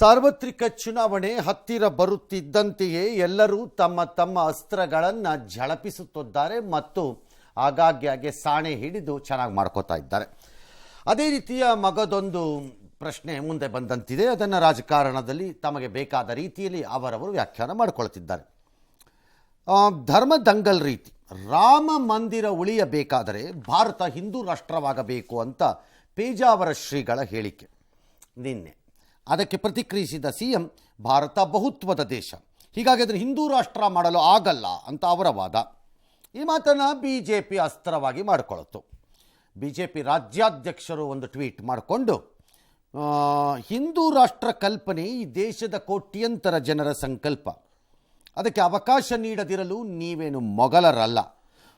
ಸಾರ್ವತ್ರಿಕ ಚುನಾವಣೆ ಹತ್ತಿರ ಬರುತ್ತಿದ್ದಂತೆಯೇ ಎಲ್ಲರೂ ತಮ್ಮ ತಮ್ಮ ಅಸ್ತ್ರಗಳನ್ನು ಝಳಪಿಸುತ್ತಿದ್ದಾರೆ ಮತ್ತು ಆಗಾಗ್ಗೆ ಸಾಣೆ ಹಿಡಿದು ಚೆನ್ನಾಗಿ ಮಾಡ್ಕೋತಾ ಇದ್ದಾರೆ. ಅದೇ ರೀತಿಯ ಮಗದೊಂದು ಪ್ರಶ್ನೆ ಮುಂದೆ ಬಂದಂತಿದೆ. ಅದನ್ನು ರಾಜಕಾರಣದಲ್ಲಿ ತಮಗೆ ಬೇಕಾದ ರೀತಿಯಲ್ಲಿ ಅವರವರು ವ್ಯಾಖ್ಯಾನ ಮಾಡಿಕೊಳ್ತಿದ್ದಾರೆ. ಧರ್ಮ ದಂಗಲ್ ರೀತಿ ರಾಮ ಮಂದಿರ ಉಳಿಯಬೇಕಾದರೆ ಭಾರತ ಹಿಂದೂ ರಾಷ್ಟ್ರವಾಗಬೇಕು ಅಂತ ಪೇಜಾವರ ಶ್ರೀಗಳ ಹೇಳಿಕೆ ನಿನ್ನೆ. ಅದಕ್ಕೆ ಪ್ರತಿಕ್ರಿಯಿಸಿದ ಸಿಎಂ, ಭಾರತ ಬಹುತ್ವದ ದೇಶ, ಹೀಗಾಗಿ ಅದನ್ನು ಹಿಂದೂ ರಾಷ್ಟ್ರ ಮಾಡಲು ಆಗಲ್ಲ ಅಂತ ಅವರ ವಾದ. ಈ ಮಾತನ್ನು BJP ಅಸ್ತ್ರವಾಗಿ ಮಾಡಿಕೊಳ್ಳುತ್ತು. BJP ರಾಜ್ಯಾಧ್ಯಕ್ಷರು ಒಂದು ಟ್ವೀಟ್ ಮಾಡಿಕೊಂಡು, ಹಿಂದೂ ರಾಷ್ಟ್ರ ಕಲ್ಪನೆ ಈ ದೇಶದ ಕೋಟ್ಯಂತರ ಜನರ ಸಂಕಲ್ಪ, ಅದಕ್ಕೆ ಅವಕಾಶ ನೀಡದಿರಲು ನೀವೇನು ಮೊಘಲರಲ್ಲ,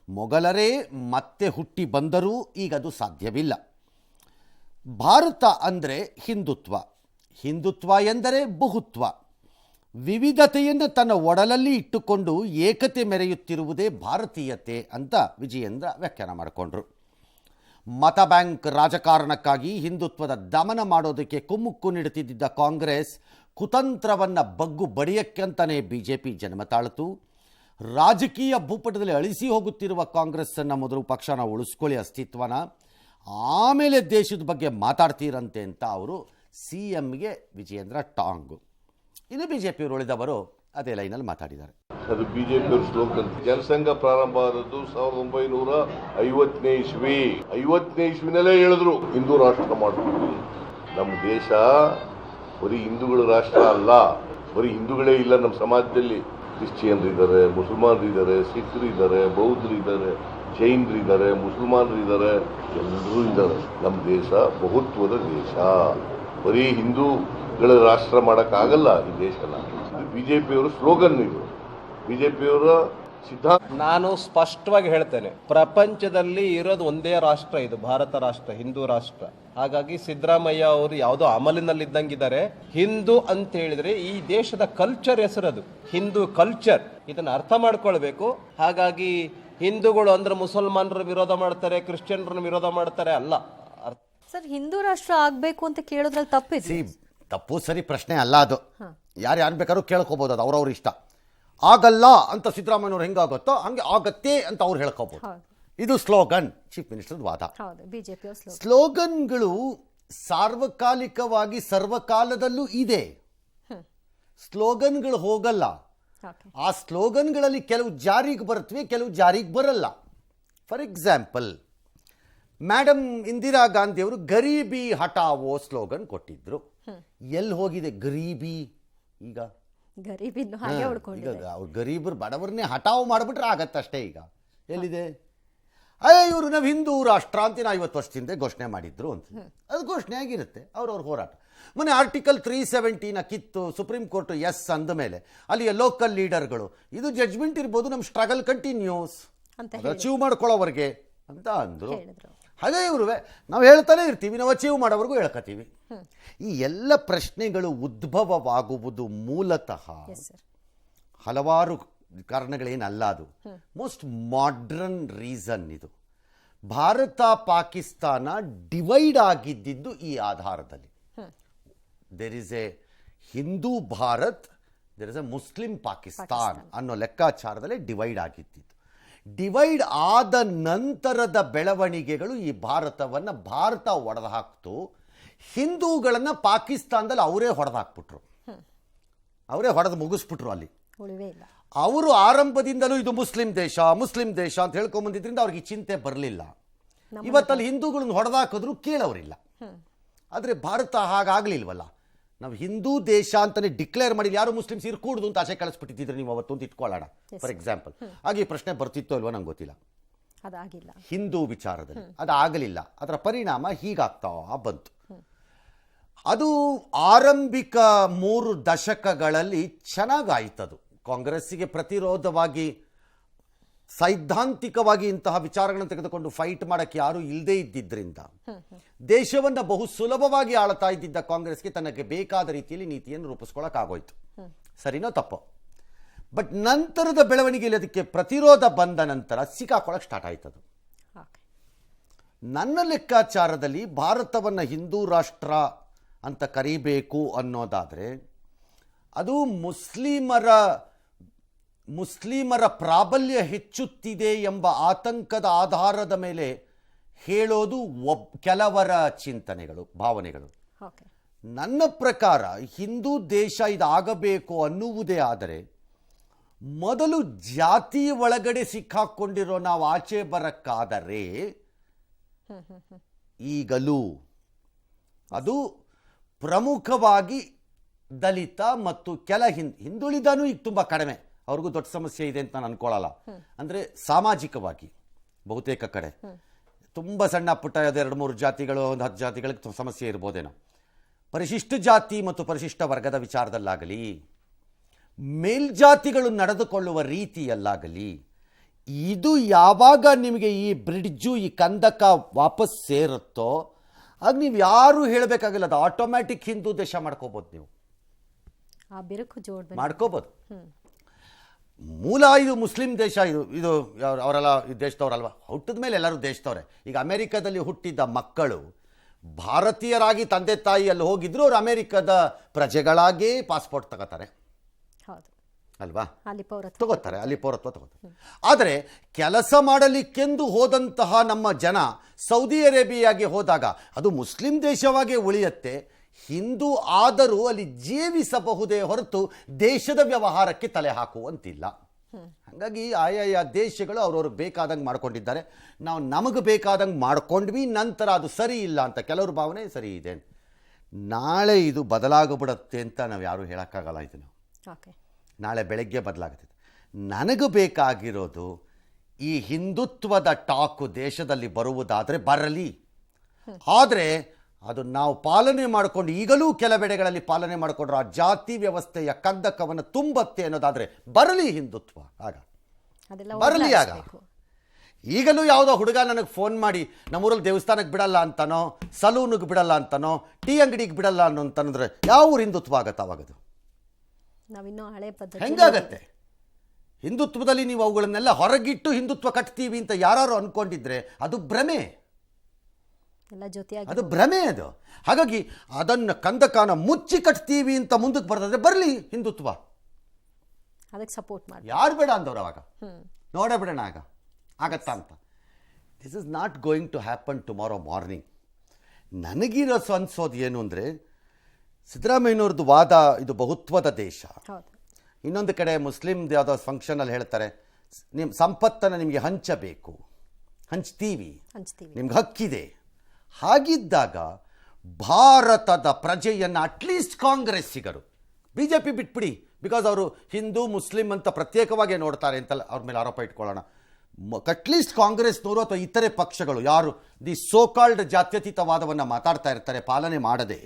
ಮೊಘಲರೇ ಮತ್ತೆ ಹುಟ್ಟಿ ಬಂದರೂ ಈಗದು ಸಾಧ್ಯವಿಲ್ಲ. ಭಾರತ ಅಂದರೆ ಹಿಂದುತ್ವ, ಹಿಂದುತ್ವ ಎಂದರೆ ಬಹುತ್ವ, ವಿವಿಧತೆಯನ್ನು ತನ್ನ ಒಡಲಲ್ಲಿ ಇಟ್ಟುಕೊಂಡು ಏಕತೆ ಮೆರೆಯುತ್ತಿರುವುದೇ ಭಾರತೀಯತೆ ಅಂತ ವಿಜಯೇಂದ್ರ ವ್ಯಾಖ್ಯಾನ ಮಾಡಿಕೊಂಡ್ರು. ಮತ ಬ್ಯಾಂಕ್ ರಾಜಕಾರಣಕ್ಕಾಗಿ ಹಿಂದುತ್ವದ ದಮನ ಮಾಡೋದಕ್ಕೆ ಕುಮ್ಮಕ್ಕು ನೀಡುತ್ತಿದ್ದ ಕಾಂಗ್ರೆಸ್ ಕುತಂತ್ರವನ್ನು ಬಗ್ಗು ಬಡಿಯಕ್ಕಂತಲೇ BJP ಜನ್ಮ ತಾಳಿತು. ರಾಜಕೀಯ ಭೂಪಟದಲ್ಲಿ ಅಳಿಸಿ ಹೋಗುತ್ತಿರುವ ಕಾಂಗ್ರೆಸ್ಸನ್ನು ಮೊದಲು ಪಕ್ಷನ ಉಳಿಸ್ಕೊಳ್ಳಿ, ಅಸ್ತಿತ್ವನ, ಆಮೇಲೆ ದೇಶದ ಬಗ್ಗೆ ಮಾತಾಡ್ತೀರಂತೆ ಅಂತ ಅವರು CMಗೆ ವಿಜಯೇಂದ್ರ ಟಾಂಗು. ಇನ್ನು BJPಯವರು ಉಳಿದವರು ಅದೇ ಲೈನಲ್ಲಿ ಮಾತಾಡಿದ್ದಾರೆ. ಅದು ಬಿಜೆಪಿ ಸ್ಲೋಗನ್. ಜನಸಂಘ ಪ್ರಾರಂಭ ಆದದ್ದು 1950ನೇ ಇಸ್ವಿ. 50ನೇ ಇಸ್ವಿನಲ್ಲೇ ಹೇಳಿದ್ರು ಹಿಂದೂ ರಾಷ್ಟ್ರ ಮಾಡಬೇಕು. ನಮ್ಮ ದೇಶ ಬರೀ ಹಿಂದೂಗಳ ರಾಷ್ಟ್ರ ಅಲ್ಲ, ಬರೀ ಹಿಂದೂಗಳೇ ಇಲ್ಲ ನಮ್ಮ ಸಮಾಜದಲ್ಲಿ. ಕ್ರಿಶ್ಚಿಯನ್ರು ಇದ್ದಾರೆ, ಮುಸಲ್ಮಾನರು ಇದ್ದಾರೆ, ಸಿಖ್ರು ಇದ್ದಾರೆ, ಬೌದ್ಧರು ಇದ್ದಾರೆ, ಜೈನರು ಇದ್ದಾರೆ, ಮುಸಲ್ಮಾನರು ಇದ್ದಾರೆ, ಎಲ್ಲರೂ ಇದ್ದಾರೆ. ನಮ್ಮ ದೇಶ ಬಹುತ್ವದ ದೇಶ, ಬರೀ ಹಿಂದೂಗಳ ರಾಷ್ಟ್ರ ಮಾಡೋಕ್ಕಾಗಲ್ಲ ಈ ದೇಶನ. ಇದು ಬಿಜೆಪಿಯವರ ಸ್ಲೋಗನ್. ಇದು ಬಿಜೆಪಿಯವರ ಸಿದ್ಧಾಂತ. ನಾನು ಸ್ಪಷ್ಟವಾಗಿ ಹೇಳ್ತೇನೆ, ಪ್ರಪಂಚದಲ್ಲಿ ಇರೋದು ಒಂದೇ ರಾಷ್ಟ್ರ, ಇದು ಭಾರತ ರಾಷ್ಟ್ರ, ಹಿಂದೂ ರಾಷ್ಟ್ರ. ಹಾಗಾಗಿ ಸಿದ್ದರಾಮಯ್ಯ ಅವರು ಯಾವುದೋ ಅಮಲಿನಲ್ಲಿದ್ದಂಗಿದ್ದಾರೆ. ಹಿಂದೂ ಅಂತ ಹೇಳಿದ್ರೆ ಈ ದೇಶದ ಕಲ್ಚರ್ ಹೆಸರದು, ಹಿಂದೂ ಕಲ್ಚರ್. ಇದನ್ನ ಅರ್ಥ ಮಾಡ್ಕೊಳ್ಬೇಕು. ಹಾಗಾಗಿ ಹಿಂದೂಗಳು ಅಂದ್ರೆ ಮುಸಲ್ಮಾನರು ವಿರೋಧ ಮಾಡ್ತಾರೆ, ಕ್ರಿಶ್ಚಿಯನ್ರನ್ನ ವಿರೋಧ ಮಾಡ್ತಾರೆ ಅಲ್ಲ. ಸರ್, ಹಿಂದೂ ರಾಷ್ಟ್ರ ಆಗ್ಬೇಕು ಅಂತ ಕೇಳೋದ್ರಲ್ಲಿ ತಪ್ಪಿದೆ. ತಪ್ಪು ಸರಿ ಪ್ರಶ್ನೆ ಅಲ್ಲ ಅದು. ಯಾರು ಬೇಕಾದ್ರೂ ಕೇಳ್ಕೋಬಹುದು, ಅದು ಅವ್ರವ್ರ ಇಷ್ಟ. ಆಗಲ್ಲ ಅಂತ ಸಿದ್ದರಾಮಯ್ಯವ್ರು ಹೆಂಗಾಗುತ್ತೋ ಹಂಗೆ ಆಗತ್ತೆ ಅಂತ ಅವ್ರು ಹೇಳ್ಕೋಬಹುದು. ಇದು ಸ್ಲೋಗನ್, ಚೀಫ್ ಮಿನಿಸ್ಟರ್ ವಾದ. ಸ್ಲೋಗನ್ಗಳು ಸಾರ್ವಕಾಲಿಕವಾಗಿ ಸರ್ವಕಾಲದಲ್ಲೂ ಇದೆ. ಸ್ಲೋಗನ್ಗಳು ಹೋಗಲ್ಲ. ಆ ಸ್ಲೋಗನ್ಗಳಲ್ಲಿ ಕೆಲವು ಜಾರಿಗೆ ಬರುತ್ತವೆ, ಕೆಲವು ಜಾರಿಗೆ ಬರಲ್ಲ. ಫಾರ್ ಎಕ್ಸಾಂಪಲ್, ಮೇಡಮ್ ಇಂದಿರಾ ಗಾಂಧಿಯವರು ಗರೀಬಿ ಹಟಾವೋ ಸ್ಲೋಗನ್ ಕೊಟ್ಟಿದ್ರು. ಎಲ್ಲಿ ಹೋಗಿದೆ ಗರೀಬಿ? ಈಗ ಅವ್ರು ಗರೀಬರು ಬಡವರನ್ನೇ ಹಟಾವು ಮಾಡಿಬಿಟ್ರೆ ಆಗತ್ತಷ್ಟೇ. ಈಗ ಎಲ್ಲಿದೆ? ಇವರು ನಾವು ಹಿಂದೂ ರಾಷ್ಟ್ರ ಅಂತ 50 ವರ್ಷದಿಂದ ಘೋಷಣೆ ಮಾಡಿದ್ರು ಅಂತ. ಅದು ಘೋಷಣೆ ಆಗಿರುತ್ತೆ, ಅವ್ರವ್ರ ಹೋರಾಟ. ಮೊನ್ನೆ ಆರ್ಟಿಕಲ್ 370ನ ಕಿತ್ತು ಸುಪ್ರೀಂ ಕೋರ್ಟ್ ಎಸ್ ಅಂದ ಮೇಲೆ ಅಲ್ಲಿಯ ಲೋಕಲ್ ಲೀಡರ್ಗಳು, ಇದು ಜಡ್ಜ್ಮೆಂಟ್ ಇರ್ಬೋದು, ನಮ್ಮ ಸ್ಟ್ರಗಲ್ ಕಂಟಿನ್ಯೂಸ್ ಅಚೀವ್ ಮಾಡ್ಕೊಳ್ಳೋವರೆಗೆ ಅಂತ ಅಂದರು. ಹಾಗೆ ಇವರು ನಾವು ಹೇಳ್ತಾನೆ ಇರ್ತೀವಿ, ನಾವು ಅಚೀವ್ ಮಾಡೋವರೆಗೂ ಹೇಳ್ಕೊತೀವಿ. ಈ ಎಲ್ಲ ಪ್ರಶ್ನೆಗಳು ಉದ್ಭವವಾಗುವುದು ಮೂಲತಃ ಹಲವಾರು ಕಾರಣಗಳೇನಲ್ಲ. ಅದು ಮೋಸ್ಟ್ ಮಾಡ್ರನ್ ರೀಸನ್. ಇದು ಭಾರತ ಪಾಕಿಸ್ತಾನ ಡಿವೈಡ್ ಆಗಿದ್ದು ಈ ಆಧಾರದಲ್ಲಿ. There is a Hindu Bharat, there is a Muslim Pakistan ಅನ್ನೋ ಲೆಕ್ಕಾಚಾರದಲ್ಲಿ ಡಿವೈಡ್ ಆಗಿದ್ದು. ಡಿವೈಡ್ ಆದ ನಂತರದ ಬೆಳವಣಿಗೆಗಳು ಈ ಭಾರತವನ್ನು ಭಾರತ ಒಡೆದು ಹಾಕ್ತು. ಹಿಂದೂಗಳನ್ನು ಪಾಕಿಸ್ತಾನದಲ್ಲಿ ಅವರೇ ಹೊಡೆದು ಹಾಕ್ಬಿಟ್ರು, ಅವರೇ ಹೊಡೆದು ಮುಗಿಸ್ಬಿಟ್ರು. ಅಲ್ಲಿ ಅವರು ಆರಂಭದಿಂದಲೂ ಇದು ಮುಸ್ಲಿಂ ದೇಶ ಅಂತ ಹೇಳ್ಕೊಂಬಂದಿದ್ರಿಂದ ಅವ್ರಿಗೆ ಚಿಂತೆ ಬರಲಿಲ್ಲ. ಇವತ್ತಲ್ಲಿ ಹಿಂದೂಗಳನ್ನ ಹೊಡೆದಾಕಿದ್ರು ಕೇಳೋರಿಲ್ಲ. ಆದರೆ ಭಾರತ ಹಾಗಾಗಲಿಲ್ವಲ್ಲ. ನಾವು ಹಿಂದೂ ದೇಶ ಅಂತಲೇ ಡಿಕ್ಲೇರ್ ಮಾಡಿ ಯಾರು ಮುಸ್ಲಿಮ್ಸ್ ಇರ್ಕೂಡ್ದು ಅಂತ ಆಸೆ ಕಳಿಸ್ಬಿಟ್ಟಿದ್ರೆ ನೀವು ಅವತ್ತು ಅಂತ ಇಟ್ಕೊಳ್ಳೋಣ ಫಾರ್ ಎಕ್ಸಾಂಪಲ್. ಹಾಗೆ ಈ ಪ್ರಶ್ನೆ ಬರ್ತಿತ್ತೋ ಇಲ್ವೋ ನಂಗೆ ಗೊತ್ತಿಲ್ಲ. ಹಿಂದೂ ವಿಚಾರದಲ್ಲಿ ಅದಾಗಲಿಲ್ಲ. ಅದರ ಪರಿಣಾಮ ಹೀಗಾಗ್ತಾ ಬಂತು. ಅದು ಆರಂಭಿಕ 3 ದಶಕಗಳಲ್ಲಿ ಚೆನ್ನಾಗಾಯ್ತದು. ಕಾಂಗ್ರೆಸ್ಸಿಗೆ ಪ್ರತಿರೋಧವಾಗಿ ಸೈದ್ಧಾಂತಿಕವಾಗಿ ಇಂತಹ ವಿಚಾರಗಳನ್ನು ತೆಗೆದುಕೊಂಡು ಫೈಟ್ ಮಾಡೋಕ್ಕೆ ಯಾರೂ ಇಲ್ಲದೇ ಇದ್ದಿದ್ದರಿಂದ ದೇಶವನ್ನು ಬಹು ಸುಲಭವಾಗಿ ಆಳ್ತಾ ಇದ್ದಿದ್ದ ಕಾಂಗ್ರೆಸ್ಗೆ ತನಗೆ ಬೇಕಾದ ರೀತಿಯಲ್ಲಿ ನೀತಿಯನ್ನು ರೂಪಿಸ್ಕೊಳ್ಳೋಕ್ಕಾಗೋಯ್ತು. ಸರಿನೋ ತಪ್ಪೋ? ಬಟ್ ನಂತರದ ಬೆಳವಣಿಗೆಯಲ್ಲಿ ಅದಕ್ಕೆ ಪ್ರತಿರೋಧ ಬಂದ ನಂತರ ಸಿಕ್ಕಾಕೊಳ್ಳೋಕೆ ಸ್ಟಾರ್ಟ್ ಆಯ್ತದು. ನನ್ನ ಲೆಕ್ಕಾಚಾರದಲ್ಲಿ ಭಾರತವನ್ನು ಹಿಂದೂ ರಾಷ್ಟ್ರ ಅಂತ ಕರಿಬೇಕು ಅನ್ನೋದಾದರೆ ಅದು ಮುಸ್ಲಿಮರ ಪ್ರಾಬಲ್ಯ ಹೆಚ್ಚುತ್ತಿದೆ ಎಂಬ ಆತಂಕದ ಆಧಾರದ ಮೇಲೆ ಹೇಳೋದು ಕೆಲವರ ಚಿಂತನೆಗಳು, ಭಾವನೆಗಳು. ಓಕೆ. ನನ್ನ ಪ್ರಕಾರ ಹಿಂದೂ ದೇಶ ಇದಾಗಬೇಕು ಅನ್ನುವುದೇ ಆದರೆ ಮೊದಲು ಜಾತಿ ಒಳಗಡೆ ಸಿಕ್ಕಾಕೊಂಡಿರೋ ನಾವು ಆಚೆ ಬರಕ್ಕಾದರೆ ಈಗಲೂ ಅದು ಪ್ರಮುಖವಾಗಿ ದಲಿತ ಮತ್ತು ಕೆಲ ಹಿಂದುಳಿದನೂ ಈಗ ತುಂಬ ಕಡಿಮೆ, ಅವ್ರಿಗೂ ದೊಡ್ಡ ಸಮಸ್ಯೆ ಇದೆ ಅಂತ ನಾನು ಅನ್ಕೊಳ್ಳಲ್ಲ. ಅಂದರೆ ಸಾಮಾಜಿಕವಾಗಿ ಬಹುತೇಕ ಕಡೆ ತುಂಬ ಸಣ್ಣ ಪುಟ್ಟ 2-3 ಜಾತಿಗಳು, 10 ಜಾತಿಗಳಿಗೆ ಸಮಸ್ಯೆ ಇರ್ಬೋದೇನೋ. ಪರಿಶಿಷ್ಟ ಜಾತಿ ಮತ್ತು ಪರಿಶಿಷ್ಟ ವರ್ಗದ ವಿಚಾರದಲ್ಲಾಗಲಿ, ಮೇಲ್ಜಾತಿಗಳು ನಡೆದುಕೊಳ್ಳುವ ರೀತಿಯಲ್ಲಾಗಲಿ, ಇದು ಯಾವಾಗ ನಿಮಗೆ ಈ ಬ್ರಿಡ್ಜು, ಈ ಕಂದಕ ವಾಪಸ್ ಸೇರುತ್ತೋ ಆಗ ನೀವು ಯಾರೂ ಹೇಳಬೇಕಾಗಿಲ್ಲ, ಅದು ಆಟೋಮ್ಯಾಟಿಕ್ ಹಿಂದೂ ದೇಶ ಮಾಡ್ಕೋಬೋದು. ನೀವು ಆ ಬಿರುಕು ಜೋಡ್ ಮಾಡ್ಕೋಬೋದು. ಮೂಲ ಇದು ಮುಸ್ಲಿಂ ದೇಶ, ಇದು ಅವರೆಲ್ಲ ಈ ದೇಶದವರಲ್ವ, ಹುಟ್ಟಿದ ಮೇಲೆ ಎಲ್ಲರೂ ದೇಶದವ್ರೆ. ಈಗ ಅಮೆರಿಕದಲ್ಲಿ ಹುಟ್ಟಿದ್ದ ಮಕ್ಕಳು ಭಾರತೀಯರಾಗಿ ತಂದೆ ತಾಯಿಯಲ್ಲಿ ಹೋಗಿದ್ರು ಅವ್ರು ಅಮೆರಿಕದ ಪ್ರಜೆಗಳಾಗೇ ಪಾಸ್ಪೋರ್ಟ್ ತಗೋತಾರೆ, ಹೌದು ಅಲ್ವಾ? ತಗೋತಾರೆ, ಅಲ್ಲಿ ಪೌರತ್ವ ತಗೋತಾರೆ. ಆದರೆ ಕೆಲಸ ಮಾಡಲಿಕ್ಕೆಂದು ಹೋದಂತಹ ನಮ್ಮ ಜನ ಸೌದಿ ಅರೇಬಿಯಾಗೆ ಹೋದಾಗ ಅದು ಮುಸ್ಲಿಂ ದೇಶವಾಗೇ ಉಳಿಯುತ್ತೆ, ಹಿಂದೂ ಆದರೂ ಅಲ್ಲಿ ಜೀವಿಸಬಹುದೇ ಹೊರತು ದೇಶದ ವ್ಯವಹಾರಕ್ಕೆ ತಲೆ ಹಾಕುವಂತಿಲ್ಲ. ಹಾಗಾಗಿ ಆಯಾ ದೇಶಗಳು ಅವ್ರವ್ರಿಗೆ ಬೇಕಾದಂಗೆ ಮಾಡ್ಕೊಂಡಿದ್ದಾರೆ, ನಾವು ನಮಗೆ ಬೇಕಾದಂಗೆ ಮಾಡ್ಕೊಂಡ್ವಿ, ನಂತರ ಅದು ಸರಿ ಇಲ್ಲ ಅಂತ ಕೆಲವ್ರ ಭಾವನೆ ಸರಿ ಇದೆ. ನಾಳೆ ಇದು ಬದಲಾಗಿಬಿಡುತ್ತೆ ಅಂತ ನಾವು ಯಾರೂ ಹೇಳೋಕ್ಕಾಗಲ್ಲ. ಇದನ್ನು ನಾಳೆ ಬೆಳಗ್ಗೆ ಬದಲಾಗುತ್ತದೆ. ನನಗೆ ಬೇಕಾಗಿರೋದು ಈ ಹಿಂದುತ್ವದ ಟಾಕು ದೇಶದಲ್ಲಿ ಬರುವುದಾದರೆ ಬರಲಿ, ಆದರೆ ಅದು ನಾವು ಪಾಲನೆ ಮಾಡಿಕೊಂಡು, ಈಗಲೂ ಕೆಲವೆಡೆಗಳಲ್ಲಿ ಪಾಲನೆ ಮಾಡಿಕೊಂಡ್ರೆ ಆ ಜಾತಿ ವ್ಯವಸ್ಥೆಯ ಕಂದಕವನ್ನು ತುಂಬತ್ತೆ ಅನ್ನೋದಾದರೆ ಬರಲಿ ಹಿಂದುತ್ವ, ಆಗ ಬರಲಿ. ಆಗ ಈಗಲೂ ಯಾವುದೋ ಹುಡುಗ ನನಗೆ ಫೋನ್ ಮಾಡಿ ನಮ್ಮೂರಲ್ಲಿ ದೇವಸ್ಥಾನಕ್ಕೆ ಬಿಡಲ್ಲ ಅಂತನೋ, ಸಲೂನಿಗೆ ಬಿಡಲ್ಲ ಅಂತನೋ, ಟೀ ಅಂಗಡಿಗೆ ಬಿಡಲ್ಲ ಅನ್ನೋ ಅಂತಂದ್ರೆ ಯಾವ ಊರು ಹಿಂದುತ್ವ ಆಗತ್ತೆ? ಅವಾಗದು ಹೆಂಗಾಗತ್ತೆ? ಹಿಂದುತ್ವದಲ್ಲಿ ನೀವು ಅವುಗಳನ್ನೆಲ್ಲ ಹೊರಗಿಟ್ಟು ಹಿಂದುತ್ವ ಕಟ್ತೀವಿ ಅಂತ ಯಾರು ಅನ್ಕೊಂಡಿದ್ರೆ ಅದು ಭ್ರಮೆ, ಅದು ಭ್ರಮೆ. ಅದು ಹಾಗಾಗಿ ಅದನ್ನು ಕಂದಕಾನ ಮುಚ್ಚಿ ಕಟ್ತೀವಿ ಅಂತ ಮುಂದಕ್ಕೆ ಬರ್ತದೆ, ಬರಲಿ ಹಿಂದುತ್ವ, ಅದಕ್ಕೆ ಸಪೋರ್ಟ್ ಮಾಡಿ. ಯಾರು ಬೇಡ ಅಂದವ್ರು ಅವಾಗ ನೋಡೇ ಬಿಡೋಣ ಆಗ ಆಗತ್ತಾ ಅಂತ. This is not going to happen tomorrow morning. ನನಗಿರೋ ಅನ್ಸೋದು ಏನು ಅಂದರೆ, ಸಿದ್ದರಾಮಯ್ಯನವ್ರದ್ದು ವಾದ ಇದು ಬಹುತ್ವದ ದೇಶ, ಇನ್ನೊಂದು ಕಡೆ ಮುಸ್ಲಿಂ ಯಾವುದೋ ಫಂಕ್ಷನಲ್ಲಿ ಹೇಳ್ತಾರೆ ನಿಮ್ಮ ಸಂಪತ್ತನ್ನು ನಿಮಗೆ ಹಂಚಬೇಕು, ಹಂಚ್ತೀವಿ, ನಿಮ್ಗೆ ಹಕ್ಕಿದೆ. ಹಾಗಿದ್ದಾಗ ಭಾರತದ ಪ್ರಜೆಯನ್ನು ಅಟ್ಲೀಸ್ಟ್ ಕಾಂಗ್ರೆಸ್ಸಿಗರು, ಬಿ ಜೆ ಪಿ ಬಿಟ್ಬಿಡಿ, ಬಿಕಾಸ್ ಅವರು ಹಿಂದೂ ಮುಸ್ಲಿಂ ಅಂತ ಪ್ರತ್ಯೇಕವಾಗಿ ನೋಡ್ತಾರೆ ಅಂತಲ್ಲ ಅವ್ರ ಮೇಲೆ ಆರೋಪ ಇಟ್ಕೊಳ್ಳೋಣ. ಅಟ್ಲೀಸ್ಟ್ ಕಾಂಗ್ರೆಸ್ನವರು ಅಥವಾ ಇತರೆ ಪಕ್ಷಗಳು ಯಾರು ದಿ ಸೋಕಾಲ್ಡ್ ಜಾತ್ಯತೀತವಾದವನ್ನು ಮಾತಾಡ್ತಾ ಇರ್ತಾರೆ, ಪಾಲನೆ ಮಾಡದೆ